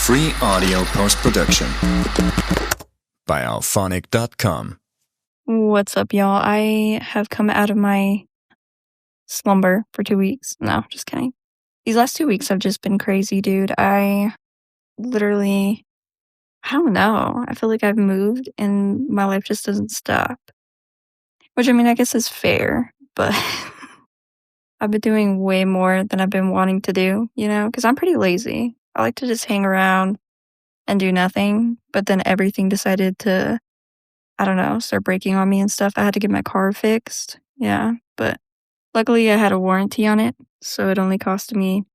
Free audio post-production by alphonic.com. What's up, y'all? I have come out of my slumber for 2 weeks. No, just kidding. These last 2 weeks have just been crazy, dude. I literally, I don't know. I feel like I've moved and my life just doesn't stop. Which, I mean, I guess is fair, but I've been doing way more than I've been wanting to do, because I'm pretty lazy. I like to just hang around and do nothing, but then everything decided to, I don't know, start breaking on me and stuff. I had to get my car fixed. Yeah, but luckily I had a warranty on it, so it only cost me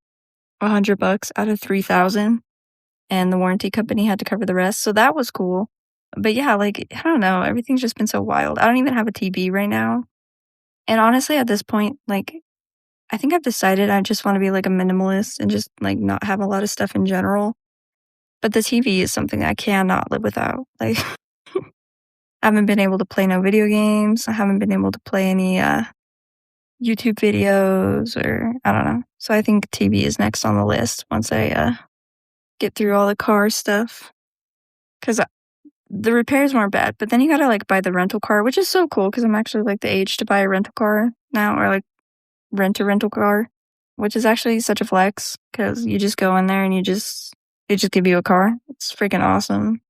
$100 out of $3,000, and the warranty company had to cover the rest, so that was cool. But yeah, I don't know, everything's just been so wild. I don't even have a TV right now, and honestly, at this point, I think I've decided I just want to be, a minimalist and just, not have a lot of stuff in general. But the TV is something I cannot live without. I haven't been able to play no video games. I haven't been able to play any YouTube videos, or I don't know. So I think TV is next on the list once I get through all the car stuff. Because the repairs weren't bad, but then you gotta buy the rental car, which is so cool because I'm actually the age to buy a rental car now, or rent a rental car, which is actually such a flex because you just go in there and they just give you a car. It's freaking awesome.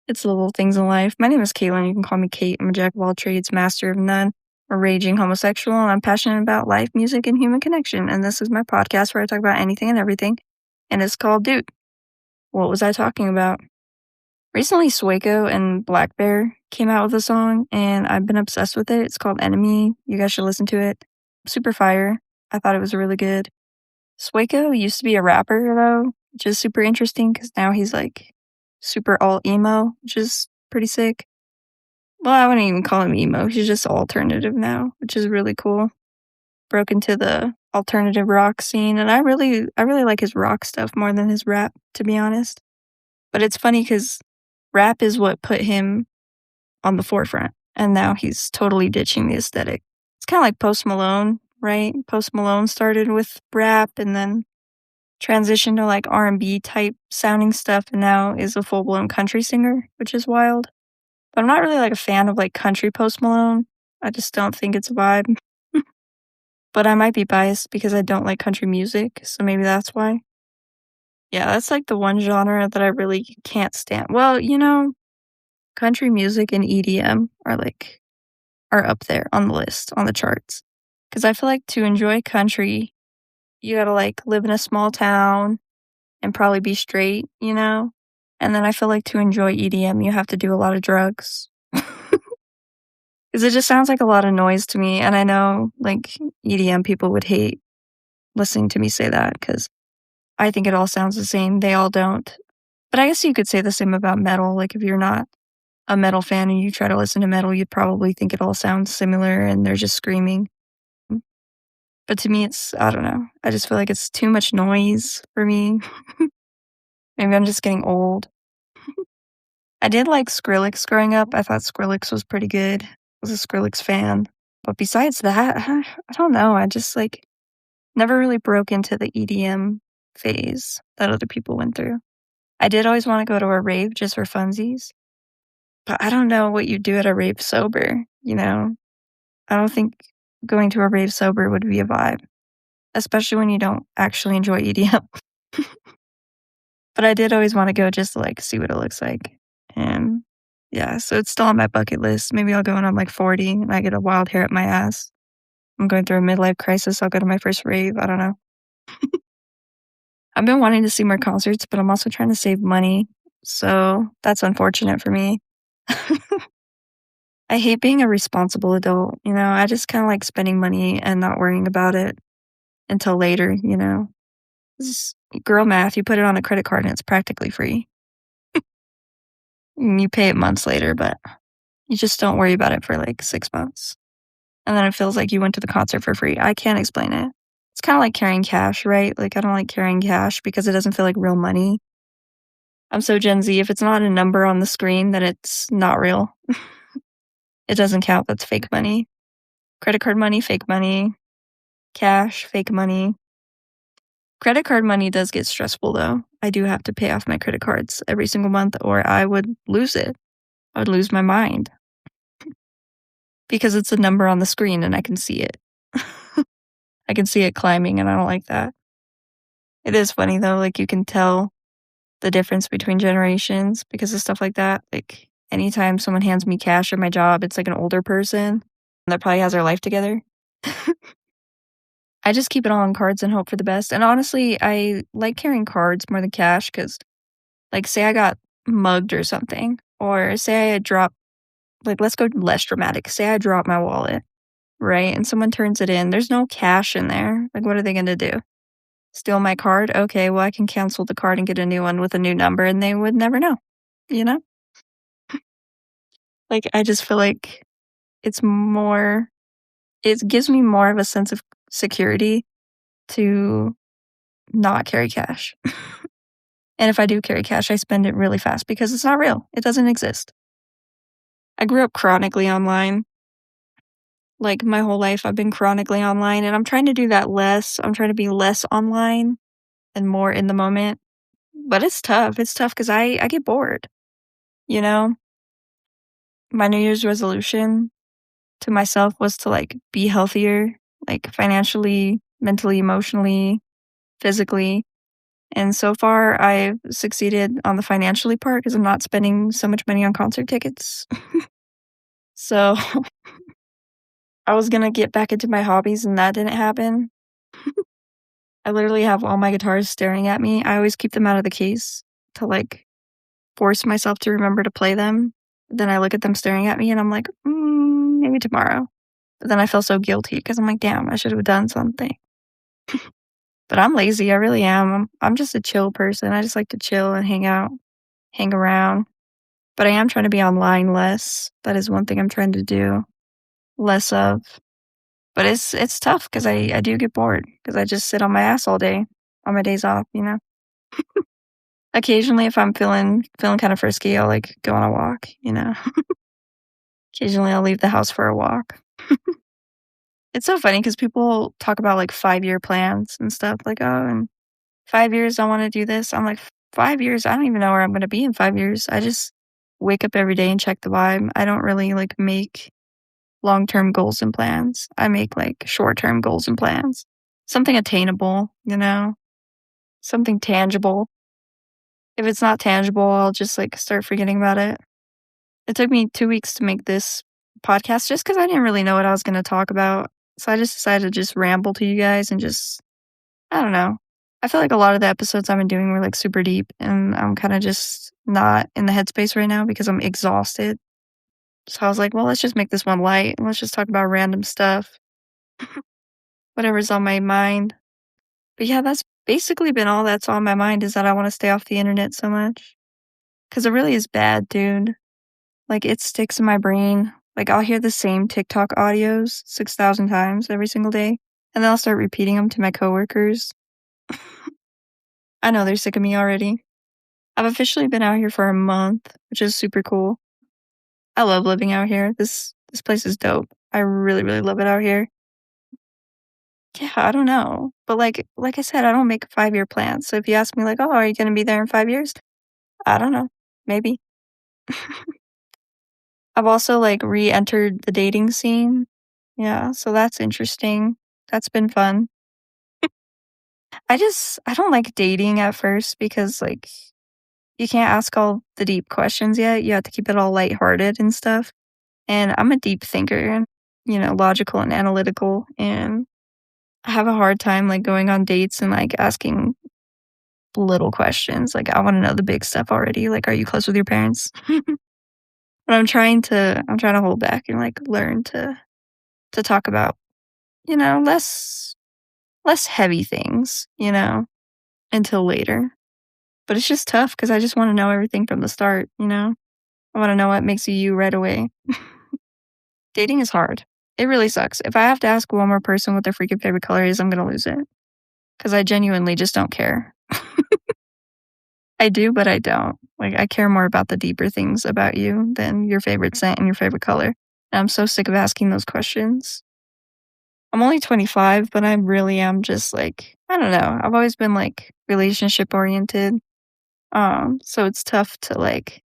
It's the little things in life. My name is Caitlin. You can call me Kate. I'm a jack of all trades, master of none, a raging homosexual, and I'm passionate about life, music, and human connection. And this is my podcast where I talk about anything and everything, and it's called Dude. What was I talking about? Recently, Sueco and Black Bear came out with a song, and I've been obsessed with it. It's called Enemy. You guys should listen to it. Super fire. I thought it was really good. Sueco used to be a rapper, though, which is super interesting because now he's super all emo, which is pretty sick. Well, I wouldn't even call him emo. He's just alternative now, which is really cool. Broke into the alternative rock scene, and I really like his rock stuff more than his rap, to be honest. But it's funny because rap is what put him on the forefront, and now he's totally ditching the aesthetic. It's kind of like Post Malone, right? Post Malone started with rap and then transitioned to R&B type sounding stuff, and now is a full-blown country singer, which is wild. But I'm not really a fan of country Post Malone. I just don't think it's a vibe. But I might be biased because I don't like country music, so maybe that's why. Yeah, that's the one genre that I really can't stand. Well, country music and EDM are up there on the list, on the charts. Because I feel to enjoy country, you gotta live in a small town and probably be straight, And then I feel to enjoy EDM, you have to do a lot of drugs. Because it just sounds like a lot of noise to me. And I know EDM people would hate listening to me say that because I think it all sounds the same. They all don't. But I guess you could say the same about metal. If you're not a metal fan and you try to listen to metal, you'd probably think it all sounds similar and they're just screaming. But to me, I don't know. I just feel it's too much noise for me. Maybe I'm just getting old. I did like Skrillex growing up. I thought Skrillex was pretty good. I was a Skrillex fan. But besides that, I don't know. I just never really broke into the EDM phase that other people went through. I did always want to go to a rave just for funsies. But I don't know what you do at a rave sober, I don't think going to a rave sober would be a vibe, especially when you don't actually enjoy EDM. But I did always want to go just to see what it looks like. And yeah, so it's still on my bucket list. Maybe I'll go when I'm 40 and I get a wild hair up my ass. I'm going through a midlife crisis. I'll go to my first rave. I don't know. I've been wanting to see more concerts, but I'm also trying to save money. So that's unfortunate for me. I hate being a responsible adult, I just kind of like spending money and not worrying about it until later, It's girl math, you put it on a credit card and it's practically free. And you pay it months later, but you just don't worry about it for 6 months. And then it feels like you went to the concert for free. I can't explain it. It's kind of like carrying cash, right? I don't like carrying cash because it doesn't feel like real money. I'm so Gen Z. If it's not a number on the screen, then it's not real. It doesn't count. That's fake money. Credit card money, fake money. Cash, fake money. Credit card money does get stressful, though. I do have to pay off my credit cards every single month, or I would lose it. I would lose my mind. Because it's a number on the screen and I can see it. I can see it climbing, and I don't like that. It is funny, though. Like, you can tell the difference between generations because of stuff like that. Like, anytime someone hands me cash at my job, it's like an older person that probably has their life together. I just keep it all on cards and hope for the best. And honestly, I like carrying cards more than cash because, like, say I got mugged or something, or say I dropped, like, let's go less dramatic. Say I drop my wallet, right? And someone turns it in. There's no cash in there. Like, what are they going to do? Steal my card? Okay, well, I can cancel the card and get a new one with a new number, and they would never know, you know? Like, I just feel like it gives me more of a sense of security to not carry cash. And if I do carry cash, I spend it really fast because it's not real. It doesn't exist. I grew up chronically online. Like, my whole life, I've been chronically online, and I'm trying to do that less. I'm trying to be less online and more in the moment. But it's tough. It's tough because I get bored, you know? My New Year's resolution to myself was to, like, be healthier, like, financially, mentally, emotionally, physically. And so far, I've succeeded on the financially part because I'm not spending so much money on concert tickets. So I was gonna get back into my hobbies, and that didn't happen. I literally have all my guitars staring at me. I always keep them out of the case to, like, force myself to remember to play them. Then I look at them staring at me, and I'm like, maybe tomorrow. But then I feel so guilty because I'm like, damn, I should have done something. But I'm lazy. I really am. I'm just a chill person. I just like to chill and hang out, hang around. But I am trying to be online less. That is one thing I'm trying to do less of. But it's tough because I do get bored because I just sit on my ass all day on my days off, you know? Occasionally, if I'm feeling kind of frisky, I'll, like, go on a walk, you know? Occasionally, I'll leave the house for a walk. It's so funny because people talk about, like, 5-year plans and stuff, like, "Oh, in 5 years, I wanna do this." I'm like, "5 years? I don't even know where I'm gonna be in 5 years." I just wake up every day and check the vibe. I don't really, like, make long-term goals and plans. I make, like, short-term goals and plans. Something attainable, you know? Something tangible. If it's not tangible, I'll just, like, start forgetting about it. It took me 2 weeks to make this podcast just because I didn't really know what I was gonna talk about. So I just decided to just ramble to you guys and just I don't know. I feel like a lot of the episodes I've been doing were, like, super deep, and I'm kinda just not in the headspace right now because I'm exhausted. So I was like, "Well, let's just make this one light, and let's just talk about random stuff, whatever's on my mind." But yeah, that's basically been all that's on my mind is that I wanna stay off the internet so much. 'Cause it really is bad, dude. Like, it sticks in my brain. Like, I'll hear the same TikTok audios 6,000 times every single day, and then I'll start repeating them to my coworkers. I know they're sick of me already. I've officially been out here for a month, which is super cool. I love living out here. This place is dope. I really, really love it out here. Yeah, I don't know. But like I said, I don't make 5-year plans. So if you ask me like, "Oh, are you gonna be there in 5 years?" I don't know. Maybe. I've also, like, re-entered the dating scene. Yeah, so that's interesting. That's been fun. I don't like dating at first because, like, you can't ask all the deep questions yet. You have to keep it all lighthearted and stuff. And I'm a deep thinker and, you know, logical and analytical, and I have a hard time, like, going on dates and, like, asking little questions. Like, I wanna know the big stuff already, like, "Are you close with your parents?" But I'm trying to hold back and, like, learn to talk about, you know, less heavy things, you know, until later. But it's just tough because I just wanna know everything from the start, you know? I wanna know what makes you you right away. Dating is hard. It really sucks. If I have to ask one more person what their freaking favorite color is, I'm gonna lose it because I genuinely just don't care. I do, but I don't. Like, I care more about the deeper things about you than your favorite scent and your favorite color. And I'm so sick of asking those questions. I'm only 25, but I really am just like, I don't know. I've always been like relationship oriented. So it's tough to like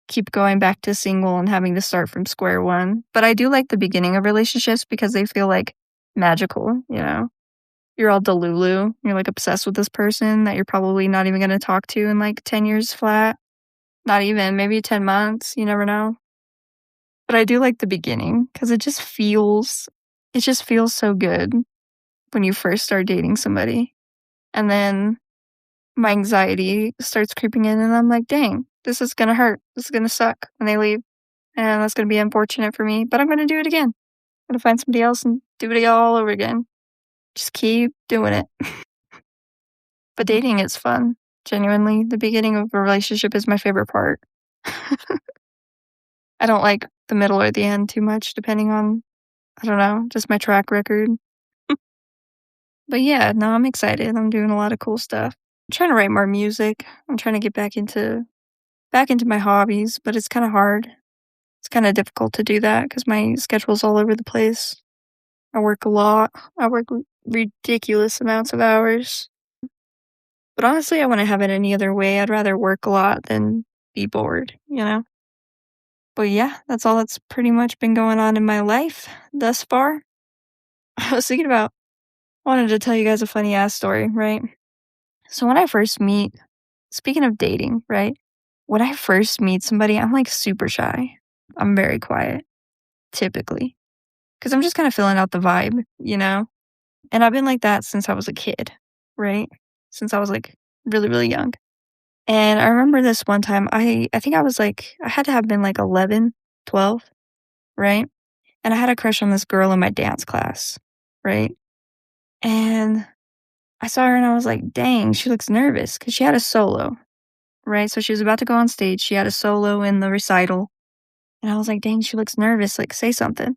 keep going back to single and having to start from square one. But I do like the beginning of relationships because they feel like magical, you know? You're all delulu. You're like obsessed with this person that you're probably not even going to talk to in like 10 years flat. Not even, maybe 10 months. You never know. But I do like the beginning because it just feels so good when you first start dating somebody. And then my anxiety starts creeping in and I'm like, dang, this is going to hurt. This is going to suck when they leave. And that's going to be unfortunate for me, but I'm going to do it again. I'm going to find somebody else and do it all over again. Just keep doing it. But dating is fun. Genuinely, the beginning of a relationship is my favorite part. I don't like the middle or the end too much, depending on, I don't know, just my track record. But yeah, no, I'm excited. I'm doing a lot of cool stuff. I'm trying to write more music. I'm trying to get back into my hobbies, but it's kind of hard. It's kind of difficult to do that because my schedule's all over the place. I work a lot. I work ridiculous amounts of hours. But honestly, I wouldn't have it any other way. I'd rather work a lot than be bored, you know? But yeah, that's all that's pretty much been going on in my life thus far. I was thinking about, wanted to tell you guys a funny ass story, right? So when I first meet, speaking of dating, right? When I first meet somebody, I'm like super shy. I'm very quiet, typically, because I'm just kind of filling out the vibe, you know? And I've been like that since I was a kid, right? Since I was like really, really young. And I remember this one time, I think I was like, I had to have been like 11, 12, right? And I had a crush on this girl in my dance class, right? And I saw her and I was like, dang, she looks nervous because she had a solo, right? So she was about to go on stage. She had a solo in the recital. And I was like, dang, she looks nervous. Like, say something.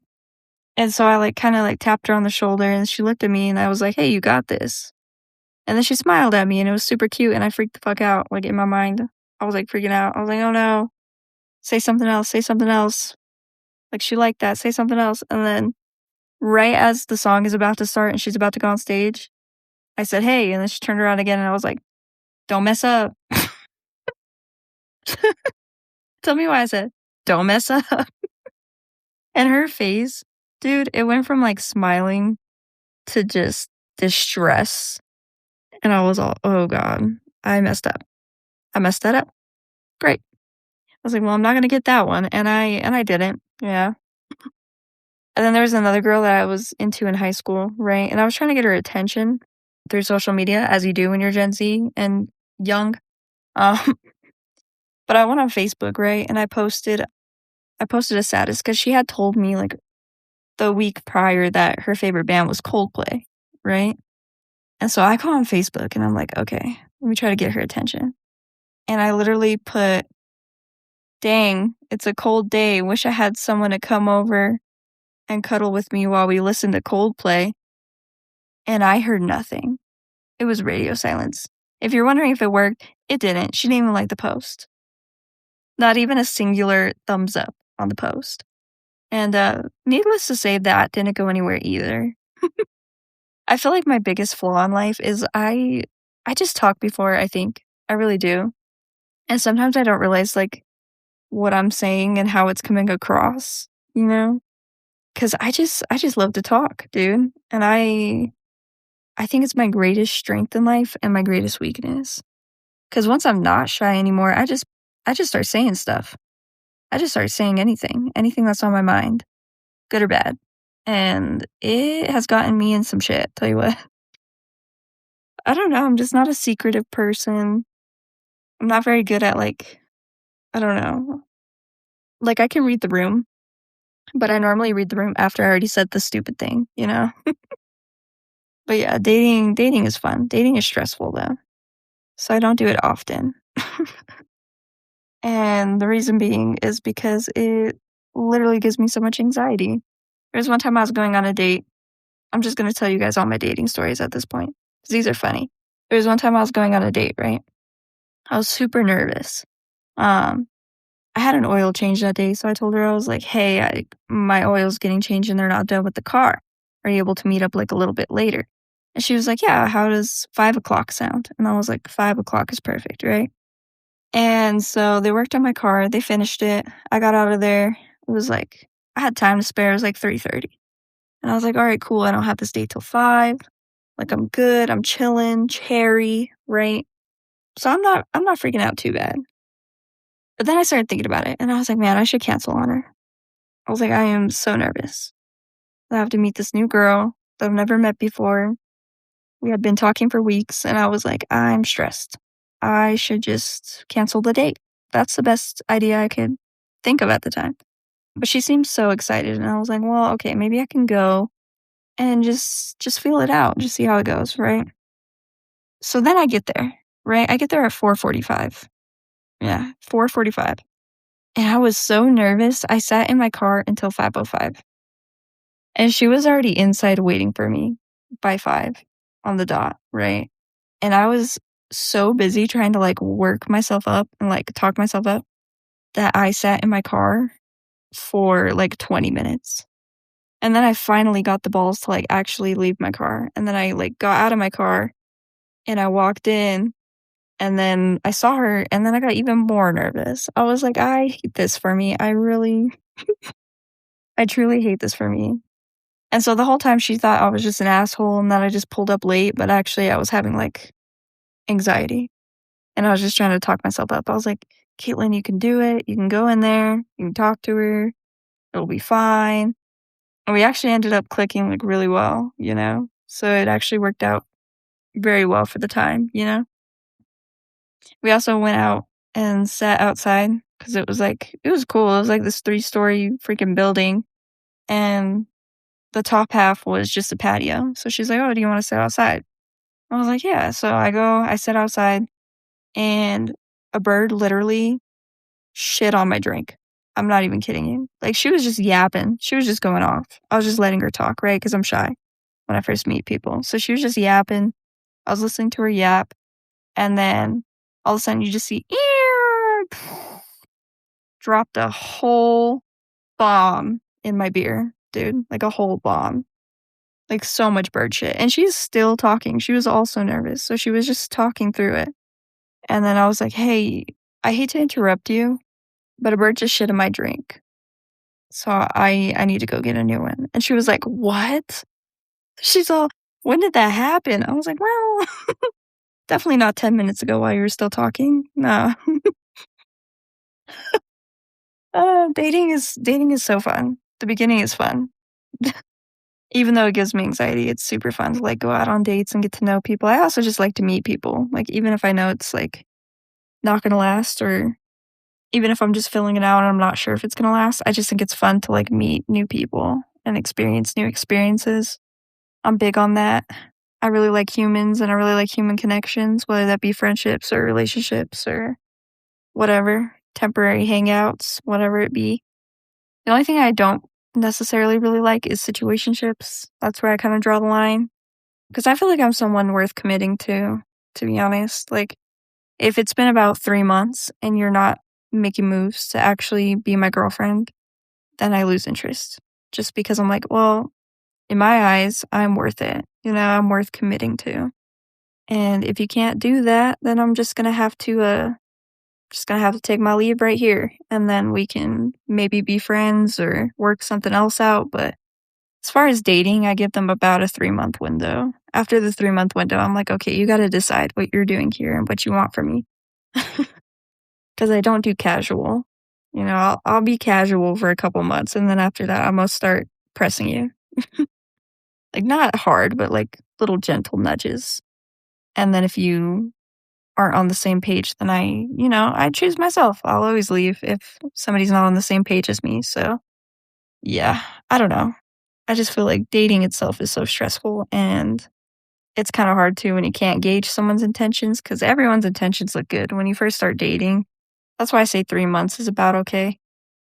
And so I like kind of like tapped her on the shoulder and she looked at me and I was like, hey, you got this. And then she smiled at me and it was super cute and I freaked the fuck out. Like in my mind, I was like freaking out. I was like, oh no, say something else, say something else. Like she liked that, say something else. And then right as the song is about to start and she's about to go on stage, I said, hey. And then she turned around again and I was like, don't mess up. Tell me why I said, don't mess up. And her face, dude, it went from like smiling to just distress. And I was all, oh God, I messed up. I messed that up. Great. I was like, well, I'm not gonna get that one. And I didn't. Yeah. And then there was another girl that I was into in high school, right? And I was trying to get her attention through social media, as you do when you're Gen Z and young. Um, but I went on Facebook, right? And I posted a status because she had told me like the week prior that her favorite band was Coldplay, right? And so I go on Facebook and I'm like, okay, let me try to get her attention. And I literally put, dang, it's a cold day. Wish I had someone to come over and cuddle with me while we listened to Coldplay. And I heard nothing. It was radio silence. If you're wondering if it worked, it didn't. She didn't even like the post. Not even a singular thumbs up on the post. And needless to say, that didn't go anywhere either. I feel like my biggest flaw in life is I just talk before I think. I really do. And sometimes I don't realize like what I'm saying and how it's coming across, you know? Cuz I just love to talk, dude. And I think it's my greatest strength in life and my greatest weakness. Cuz once I'm not shy anymore, I just start saying stuff. I just start saying anything that's on my mind, good or bad. And it has gotten me in some shit, tell you what. I don't know, I'm just not a secretive person. I'm not very good at, like, I don't know. Like, I can read the room, but I normally read the room after I already said the stupid thing, you know? But yeah, dating is fun. Dating is stressful, though, so I don't do it often. And the reason being is because it literally gives me so much anxiety. There was one time I was going on a date. I'm just gonna tell you guys all my dating stories at this point, 'cause these are funny. There was one time I was going on a date, right? I was super nervous. Um, I had an oil change that day, so I told her, I was like, "Hey, my oil's getting changed and they're not done with the car." are you able to meet up like a little bit later? And she was like, yeah, how does 5 o'clock sound? And I was like, 5 o'clock is perfect, right? And so they worked on my car. They finished it. I got out of there. It was like, I had time to spare. It was like 3:30. And I was like, all right, cool. I don't have to stay till 5. Like, I'm good. I'm chilling, cherry, right? So I'm not freaking out too bad. But then I started thinking about it and I was like, man, I should cancel on her. I was like, I am so nervous. I have to meet this new girl that I've never met before. We had been talking for weeks and I was like, I'm stressed. I should just cancel the date. That's the best idea I could think of at the time. But she seemed so excited and I was like, well, okay, maybe I can go and just feel it out, just see how it goes, right? So then I get there, right? I get there at 4:45. Yeah, 4:45. And I was so nervous. I sat in my car until 5:05. And she was already inside waiting for me by 5 on the dot, right? And I was so busy trying to, like, work myself up and, like, talk myself up that I sat in my car for, like, 20 minutes. And then I finally got the balls to, like, actually leave my car. And then I, like, got out of my car and I walked in and then I saw her and then I got even more nervous. I was like, I hate this for me. I truly hate this for me. And so the whole time she thought I was just an asshole and that I just pulled up late, but actually I was having, like, anxiety. And I was just trying to talk myself up. I was like, "Caitlin, you can do it. You can go in there. You can talk to her. It'll be fine." And we actually ended up clicking, like, really well, you know? So it actually worked out very well for the time, you know? We also went out and sat outside because it was, like it was cool. It was, like, this 3-story freaking building, and the top half was just a patio. So she's like, "Oh, do you wanna sit outside?" I was like, "Yeah." So I sit outside, and a bird literally shit on my drink. I'm not even kidding you. Like, she was just yapping. She was just going off. I was just letting her talk, right? Because 'Cause I'm shy when I first meet people. So she was just yapping. I was listening to her yap, and then all of a sudden you just see, "Ear," dropped a whole bomb in my beer, dude, like a whole bomb. Like, so much bird shit, and she's still talking. She was also nervous, so she was just talking through it. And then I was like, "Hey, I hate to interrupt you, but a bird just shit in my drink. So I need to go get a new one." And she was like, "What?" She's all, "When did that happen?" I was like, "Well, definitely not 10 minutes ago while you were still talking. No." Dating is so fun. The beginning is fun. Even though it gives me anxiety, it's super fun to, like, go out on dates and get to know people. I also just like to meet people. Like, even if I know it's, like, not gonna last, or even if I'm just filling it out and I'm not sure if it's gonna last, I just think it's fun to, like, meet new people and experience new experiences. I'm big on that. I really like humans and I really like human connections, whether that be friendships or relationships or whatever, temporary hangouts, whatever it be. The only thing I don't necessarily really like is situationships. That's where I kinda draw the line, because I feel like I'm someone worth committing to be honest. Like, if it's been about 3 months and you're not making moves to actually be my girlfriend, then I lose interest. Just because I'm like, well, in my eyes, I'm worth it. You know, I'm worth committing to. And if you can't do that, then I'm just gonna have to take my leave right here. And then we can maybe be friends or work something else out. But as far as dating, I give them about a 3-month window. After the 3-month window, I'm like, okay, you gotta decide what you're doing here and what you want from me. Because I don't do casual. You know, I'll be casual for a couple months, and then after that, I'm gonna start pressing you. Like, not hard, but, like, little gentle nudges. And then if you aren't on the same page, then I choose myself. I'll always leave if somebody's not on the same page as me, so, yeah, I don't know. I just feel like dating itself is so stressful, and it's kinda hard too when you can't gauge someone's intentions, because everyone's intentions look good when you first start dating. That's why I say 3 months is about okay.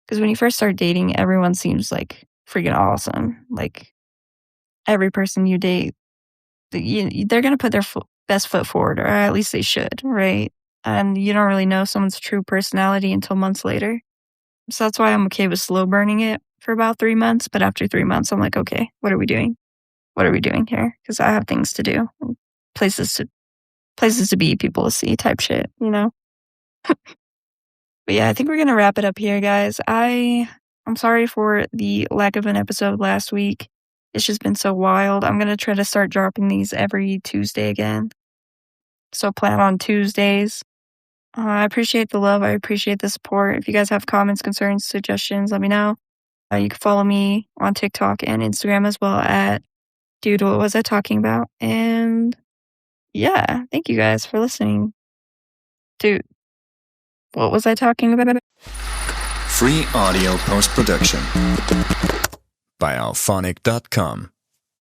Because when you first start dating, everyone seems, like, freaking awesome. Like, every person you date, they're gonna put their best foot forward, or at least they should, right? And you don't really know someone's true personality until months later. So that's why I'm okay with slow burning it for about 3 months, but after 3 months, I'm like, "Okay, what are we doing?" what are we doing here? Because I have things to do, places to be, people to see type shit, you know? But yeah, I think we're gonna wrap it up here, guys. I'm sorry for the lack of an episode last week. It's just been so wild. I'm gonna try to start dropping these every Tuesday again. So plan on Tuesdays. I appreciate the love. I appreciate the support. If you guys have comments, concerns, suggestions, let me know. You can follow me on TikTok and Instagram as well at Dude, What Was I Talking About? And yeah, thank you guys for listening. Dude, what was I talking about? Free audio post-production by alphonic.com.